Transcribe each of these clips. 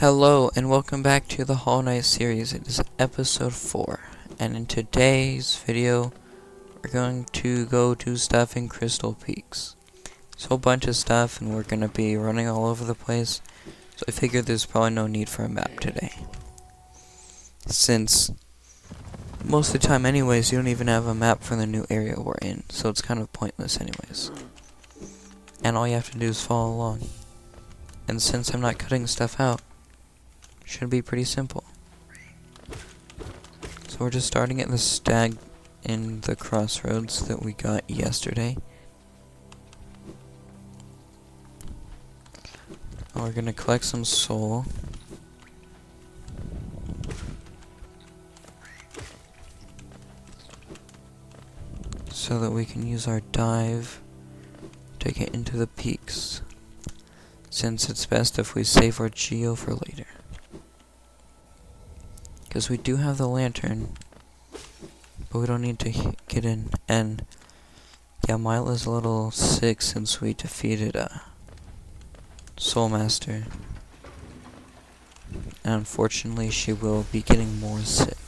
Hello and welcome back to the Hollow Knight series. It is episode 4, and in today's video we're going to go do stuff in Crystal Peaks. It's a whole bunch of stuff and we're going to be running all over the place, so I figured there's probably no need for a map today. Since most of the time anyways you don't even have a map for the new area we're in, so it's kind of pointless anyways. And all you have to do is follow along. And since I'm not cutting stuff out, should be pretty simple. So we're just starting at the stag in the crossroads that we got yesterday. We're gonna collect some soul. So that we can use our dive to get into the peaks. Since it's best if we save our geo for later. Because we do have the lantern, but we don't need to get in. And yeah, Mila's a little sick since we defeated Soul Master. And unfortunately, she will be getting more sick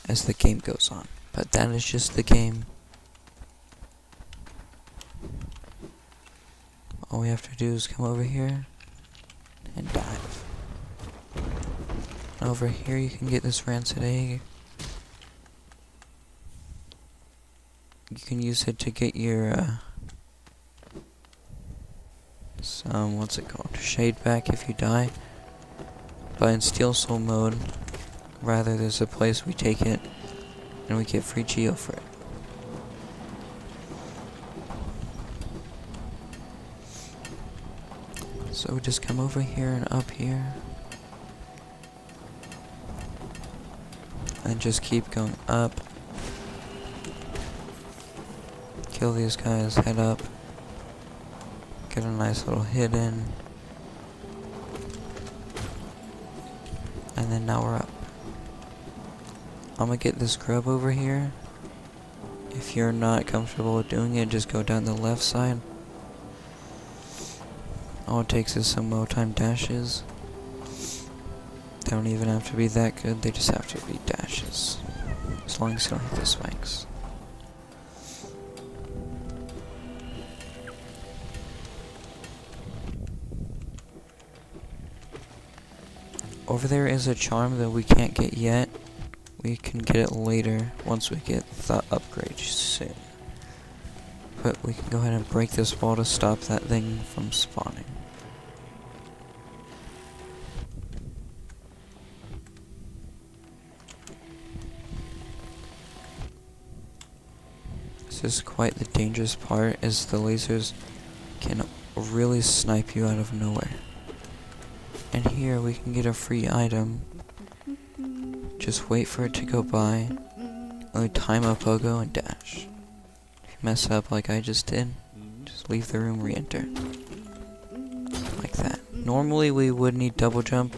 as the game goes on. But that is just the game. All we have to do is come over here and dive. Over here you can get this rancid egg. You can use it to get your what's it called? Shade back if you die. But in Steel Soul mode, rather there's a place we take it and we get free geo for it. So we just come over here and up here. And just keep going up. Kill these guys, head up. Get a nice little hit in. And then now we're up. I'm gonna get this grub over here. If you're not comfortable with doing it, just go down the left side. All it takes is some low time dashes. They don't even have to be that good, they just have to be dashes. As long as you don't hit the spikes. Over there is a charm that we can't get yet. We can get it later once we get the upgrade soon. But we can go ahead and break this wall to stop that thing from spawning. This is quite the dangerous part, as the lasers can really snipe you out of nowhere. And here we can get a free item. Just wait for it to go by. Only time a pogo and dash. If you mess up like I just did, just leave the room, re-enter. Like that. Normally we would need double jump,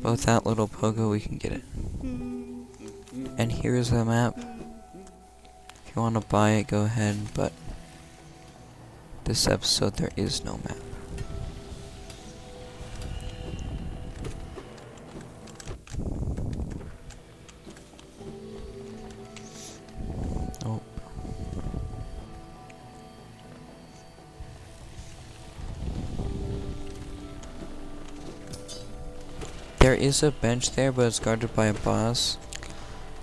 but with that little pogo we can get it. And here is the map. If you want to buy it, go ahead, but this episode there is no map. Oh. There is a bench there, but it's guarded by a boss.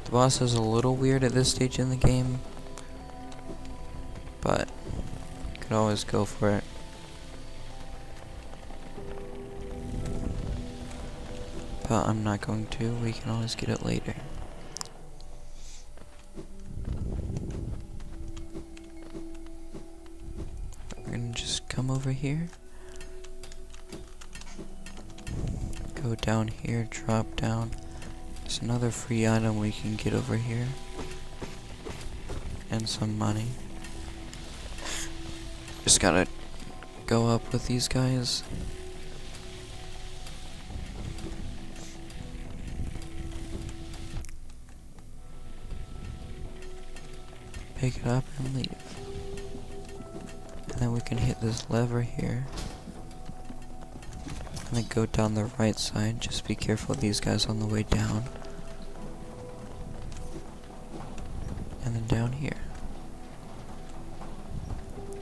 The boss is a little weird at this stage in the game, but you could always go for it. But I'm not going to, we can always get it later. We're gonna just come over here. Go down here, drop down. There's another free item we can get over here. And some money. Just gotta go up with these guys. Pick it up and leave. And then we can hit this lever here. And then go down the right side. Just be careful of these guys on the way down. And then down here.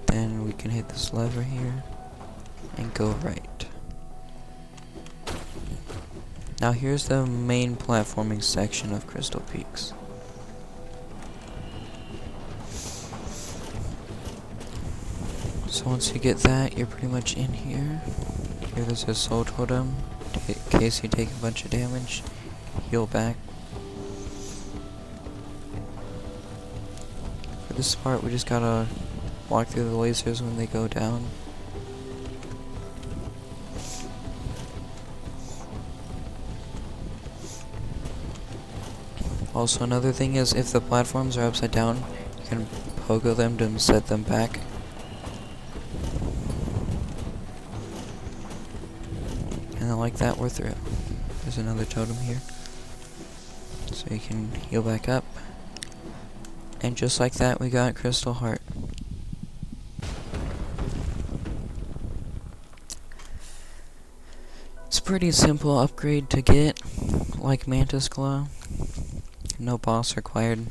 Then we can hit this lever here and go right. Now here's the main platforming section of Crystal Peaks. So once you get that, you're pretty much in here. Here there's a soul totem, in case you take a bunch of damage, heal back. For this part, we just gotta walk through the lasers when they go down. Also, another thing is, if the platforms are upside down, you can pogo them to set them back. And then like that, we're through. There's another totem here. So you can heal back up. And just like that, we got Crystal Heart. It's a pretty simple upgrade to get, like Mantis Claw. No boss required,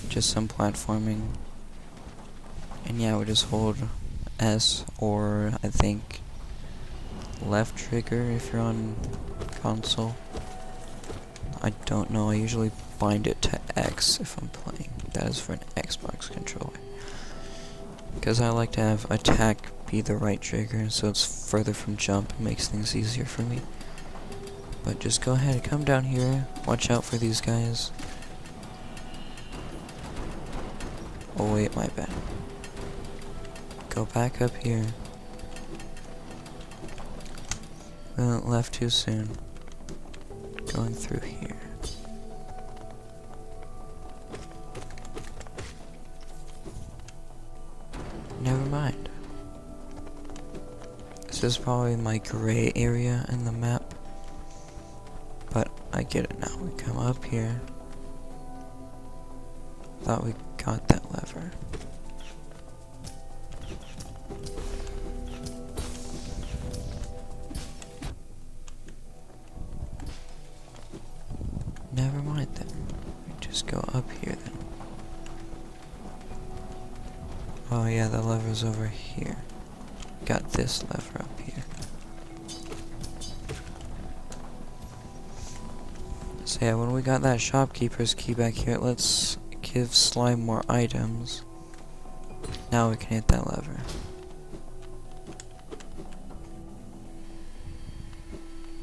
just some platforming. And yeah, we just hold S or I think left trigger if you're on console. I don't know, I usually bind it to X if I'm playing. That is for an Xbox controller. Because I like to have attack be the right trigger, so it's further from jump, it makes things easier for me. But just go ahead and come down here, watch out for these guys. Oh wait, my bad. Go back up here. We went left too soon. Going through here. Never mind. This is probably my gray area in the map. But I get it now. We come up here. Thought we got that lever. Never mind then. We just go up here then. Oh yeah, the lever's over here. Got this lever up here. So yeah, when we got that shopkeeper's key back here, let's give Slime more items. Now we can hit that lever.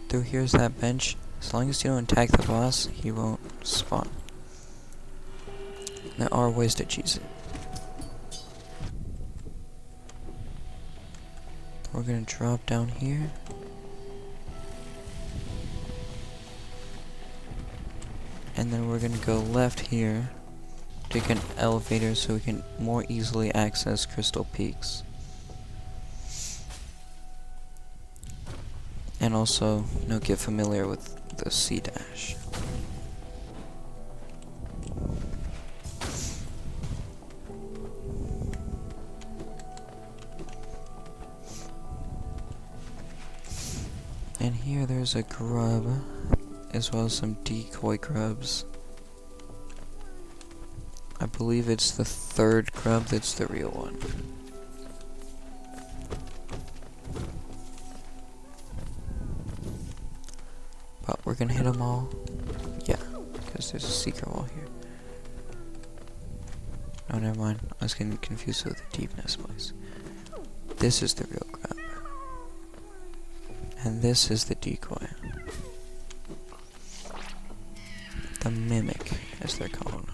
Through here's that bench. As long as you don't attack the boss, he won't spawn. There are ways to cheese it. We're gonna drop down here. And then we're gonna go left here. Take an elevator so we can more easily access Crystal Peaks. And also, get familiar with the C-dash. And here there's a grub, as well as some decoy grubs. I believe it's the third grub that's the real one. But we're gonna hit them all. Yeah, because there's a secret wall here. Oh, never mind. I was getting confused with the deepness place. This is the real grub. And this is the decoy. The mimic, as they're called.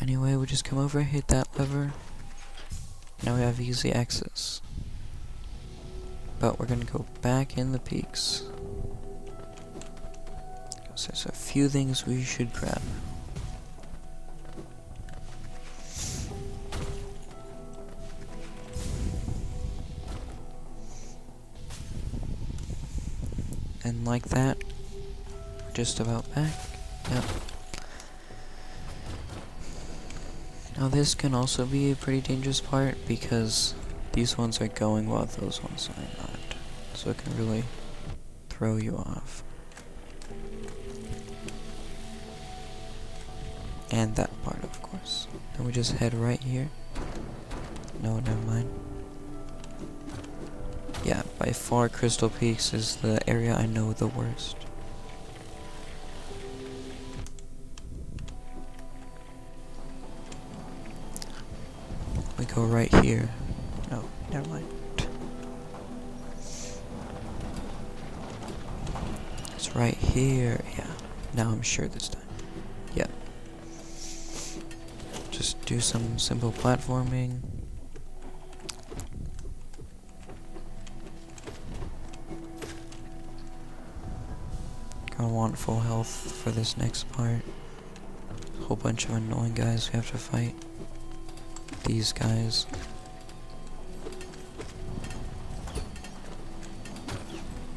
Anyway, we just come over, hit that lever. Now we have easy access. But we're gonna go back in the peaks. Because there's a few things we should grab. And like that, we're just about back. Yep. Now this can also be a pretty dangerous part because these ones are going while those ones are not. So it can really throw you off. And that part, of course. Then we just head right here. No, never mind. Yeah, by far Crystal Peaks is the area I know the worst. We go right here. No, never mind. It's right here. Yeah, now I'm sure this time. Yep. Just do some simple platforming. Gonna want full health for this next part. A whole bunch of annoying guys we have to fight. These guys.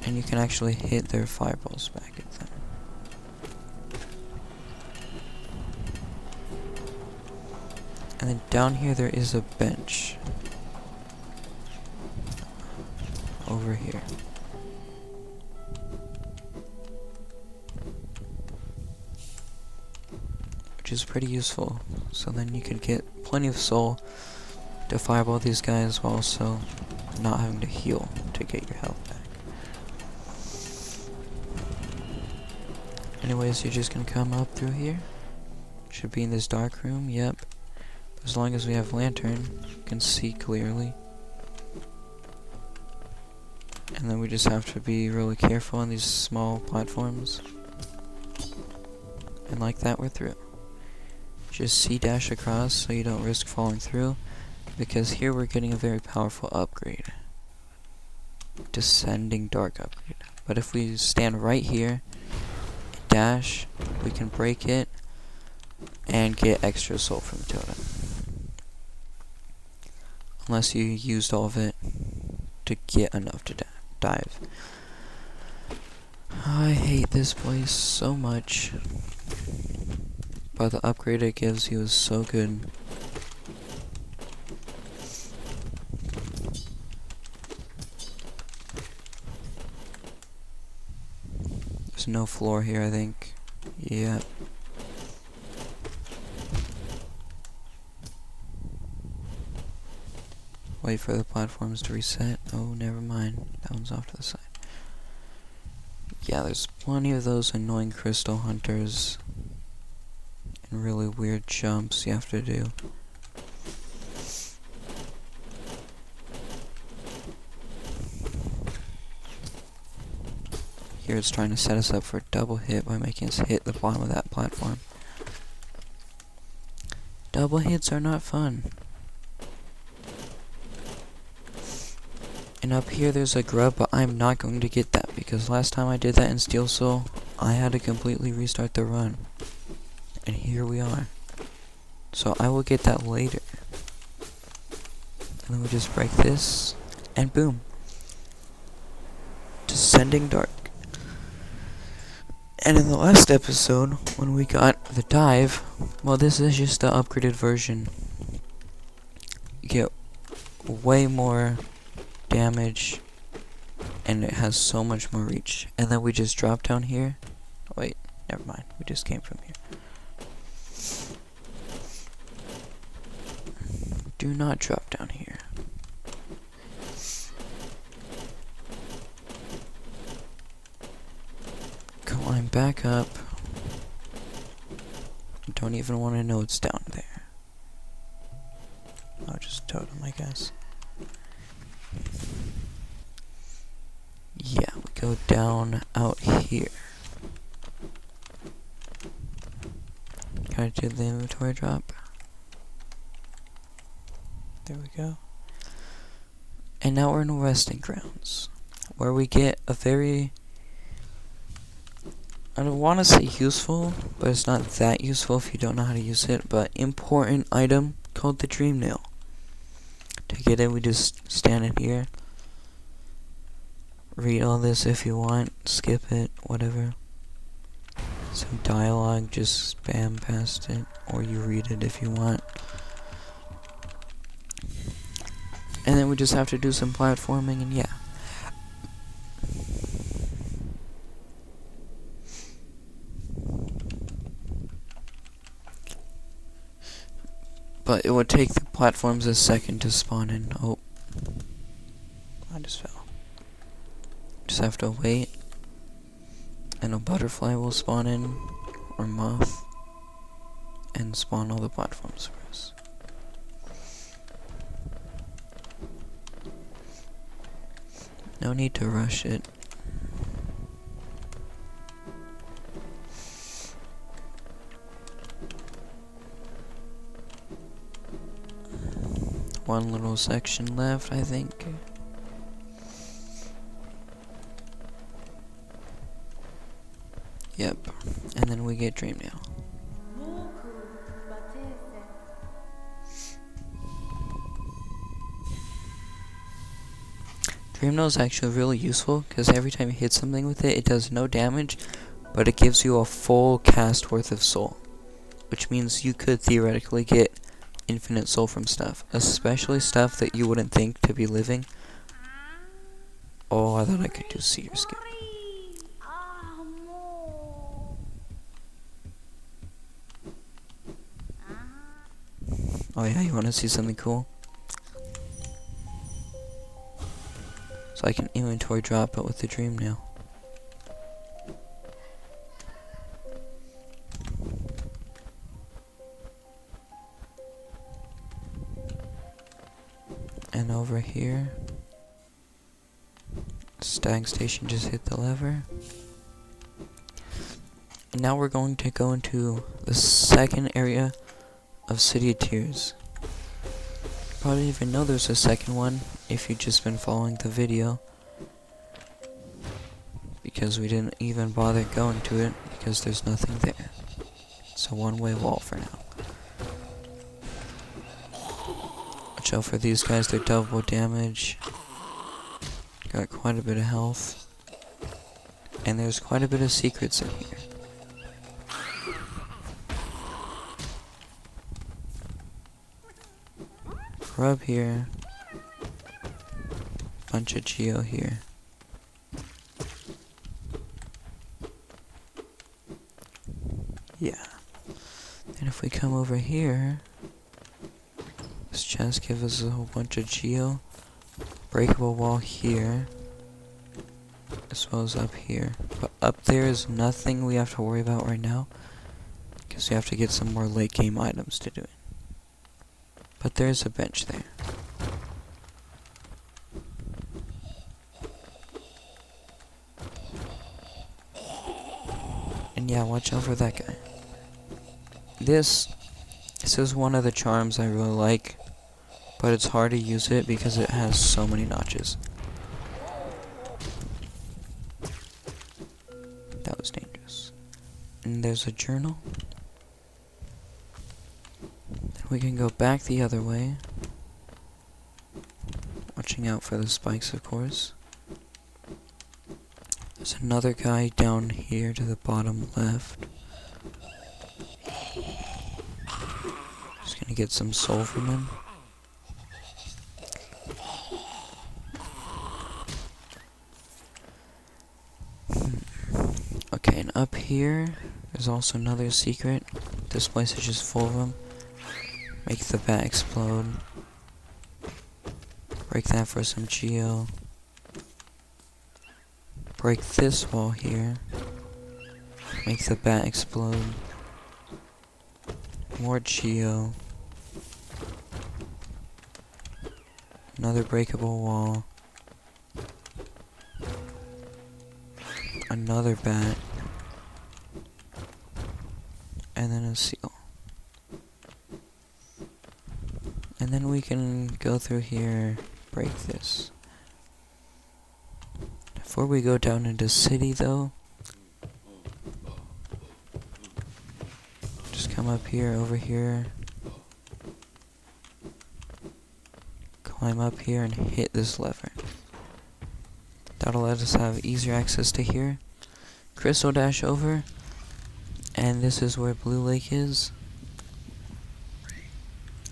And you can actually hit their fireballs back at them. And then down here there is a bench. Over here. Which is pretty useful. So then you could get plenty of soul to fireball these guys while also not having to heal to get your health back. Anyways, you're just gonna come up through here. Should be in this dark room, yep. As long as we have lantern, you can see clearly. And then we just have to be really careful on these small platforms. And like that, we're through. Just C-dash across so you don't risk falling through, because here we're getting a very powerful upgrade. Descending Dark upgrade. But if we stand right here, dash, we can break it and get extra soul from the totem. Unless you used all of it to get enough to dive. I hate this place so much. But the upgrade it gives you is so good. There's no floor here, I think. Yeah. Wait for the platforms to reset. Oh, never mind. That one's off to the side. Yeah, there's plenty of those annoying crystal hunters. And really weird jumps you have to do. Here it's trying to set us up for a double hit by making us hit the bottom of that platform. Double hits are not fun. And up here there's a grub, but I'm not going to get that because last time I did that in Steel Soul, I had to completely restart the run. And here we are. So I will get that later. And then we just break this, and boom. Descending Dark. And in the last episode, when we got the dive, well, this is just the upgraded version. You get way more damage, and it has so much more reach. And then we just drop down here. Wait, never mind. We just came from here. Do not drop down here. Climb back up. Don't even want to know what's down there. I'll just totem, I guess. Yeah, we go down out here. Gotta do the inventory drop. There we go. And now we're in resting grounds, where we get a very, I don't want to say useful, but it's not that useful if you don't know how to use it, but important item called the Dream Nail. To get it, we just stand in here. Read all this if you want, skip it, whatever. some dialogue, just spam past it, or you read it if you want. And then we just have to do some platforming, and yeah. But it would take the platforms a second to spawn in. Oh. I just fell. Just have to wait. And a butterfly will spawn in. Or moth. And spawn all the platforms for us. No need to rush it. One little section left, I think. Yep. And then we get Dreamnail. Dreamnail is actually really useful because every time you hit something with it, it does no damage, but it gives you a full cast worth of soul, which means you could theoretically get infinite soul from stuff, especially stuff that you wouldn't think to be living. Oh, I thought I could do Seer Skip. Oh yeah, you want to see something cool? So I can inventory drop it with the Dreamnail. And over here, Stag Station, just hit the lever. And now we're going to go into the second area of City of Tears. Probably didn't even know there's a second one if you've just been following the video, because we didn't even bother going to it because there's nothing there. It's a one-way wall for now. Watch out for these guys, they're double damage. Got quite a bit of health. And there's quite a bit of secrets in here. Grub here. Bunch of Geo here. Yeah. And if we come over here, this chest gives us a whole bunch of Geo. Breakable wall here, as well as up here. But up there is nothing we have to worry about right now, because we have to get some more late game items to do it. But there's a bench there. And yeah, watch out for that guy. This is one of the charms I really like, but it's hard to use it because it has so many notches. That was dangerous. And there's a journal. Then we can go back the other way. Watching out for the spikes, of course. There's another guy down here to the bottom left. Just gonna get some soul from him. Okay, and up here, there's also another secret. This place is just full of them. Make the bat explode. Break that for some Geo. Break this wall here. Make the bat explode. More Geo. Another breakable wall. Another bat. And then a seal. And then we can go through here, break this. Before we go down into city though, just come up here, over here, climb up here and hit this lever. That'll let us have easier access to here. Crystal dash over, And this is where Blue Lake is.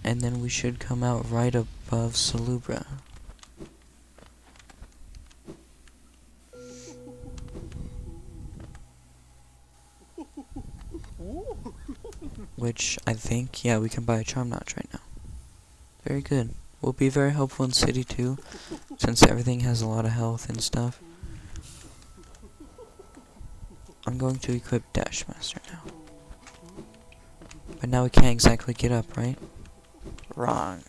And then we should come out right above Salubra. Which I think, yeah, we can buy a Charm Notch right now. Very good. Will be very helpful in City 2, since everything has a lot of health and stuff. I'm going to equip Dashmaster now. But now we can't exactly get up, right? Wrong.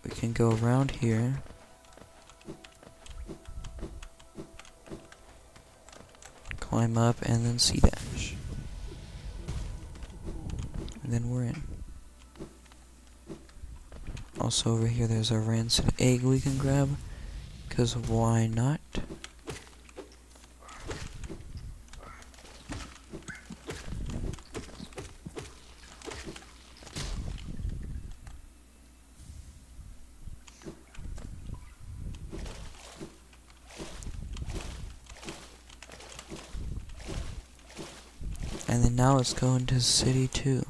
We can go around here. Climb up and then C-dash. And then we're in. Also over here there's a rancid egg we can grab. Because why not? And then now let's go into City 2.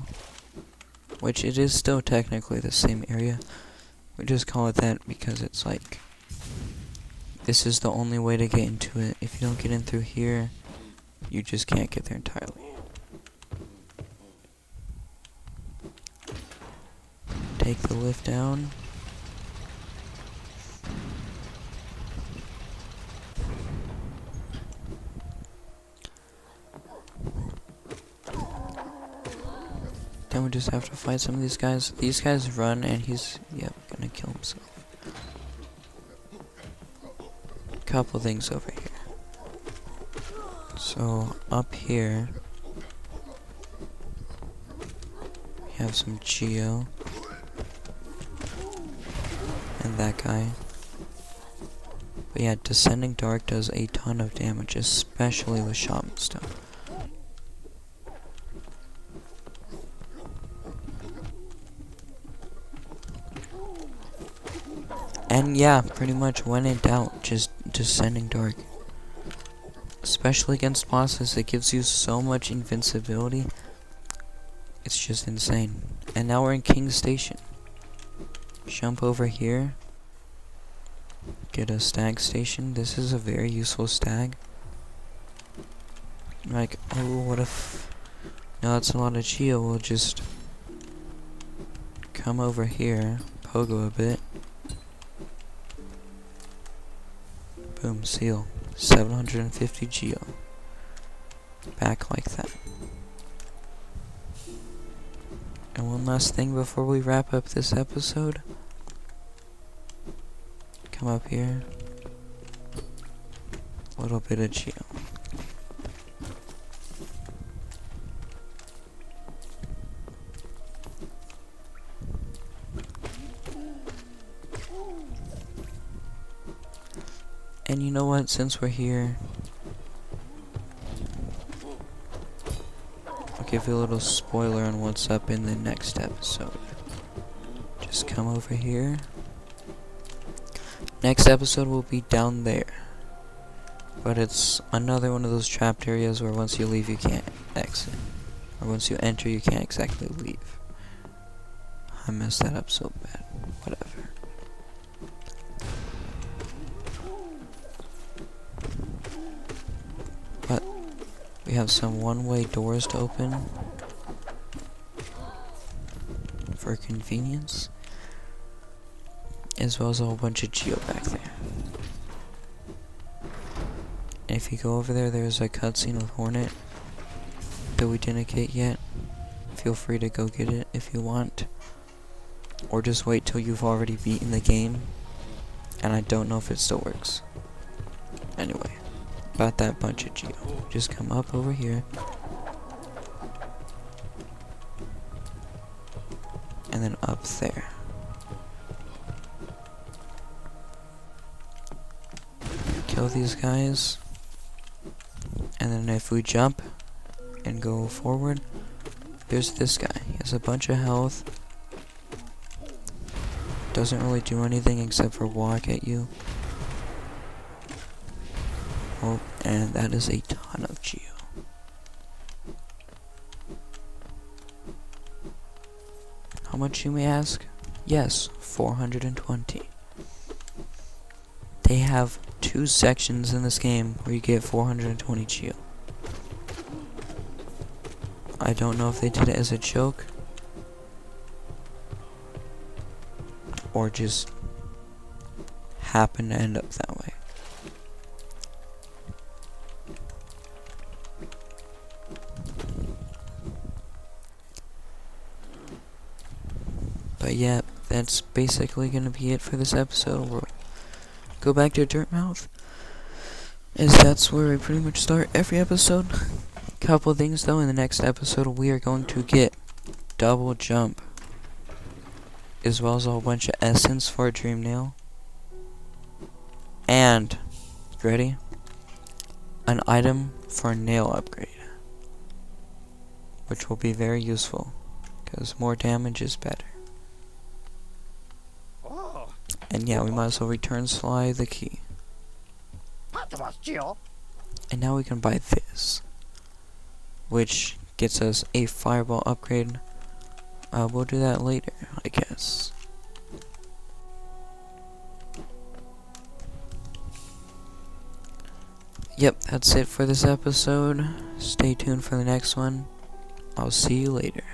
Which it is still technically the same area. We just call it that because it's like, this is the only way to get into it. If you don't get in through here, you just can't get there entirely. Take the lift down. Then we just have to fight some of these guys. These guys run and he's, yep, gonna kill himself. Couple things over here. So up here we have some Geo and that guy. But yeah, Descending Dark does a ton of damage, especially with Shaman stuff. And yeah, pretty much when in doubt, just Descending Dark. Especially against bosses, it gives you so much invincibility. It's just insane. And now we're in King's Station. Jump over here. Get a stag station. This is a very useful stag. Like, oh, what if... No, that's a lot of Geo. We'll just come over here, pogo a bit. Boom, seal. 750 Geo. Back like that. And one last thing before we wrap up this episode. Come up here. A little bit of Geo. And you know what, since we're here, I'll give you a little spoiler on what's up in the next episode. Just come over here. Next episode will be down there. But it's another one of those trapped areas where once you leave you can't exit. Or once you enter you can't exactly leave. I messed that up so bad. Whatever. But we have some one-way doors to open for convenience, as well as a whole bunch of Geo back there. And if you go over there, there's a cutscene with Hornet that we didn't get yet. Feel free to go get it if you want, or just wait till you've already beaten the game. And I don't know if it still works. Anyway, about that bunch of Geo. Just come up over here. And then up there. Kill these guys. And then if we jump and go forward, there's this guy. He has a bunch of health. Doesn't really do anything except for walk at you. Oh, and that is a ton of geo. How much, you may ask? Yes, 420. They have 2 sections in this game where you get 420 geo. I don't know if they did it as a joke or just happened to end up that way. But yeah, that's basically gonna be it for this episode. We'll go back to Dirtmouth, as that's where we pretty much start every episode. Couple things though, in the next episode we are going to get double jump, as well as a whole bunch of essence for a dream nail, and ready, an item for a nail upgrade, which will be very useful because more damage is better. And yeah, we might as well return Sly the key. And now we can buy this, which gets us a fireball upgrade. We'll do that later, I guess. Yep, that's it for this episode. Stay tuned for the next one. I'll see you later.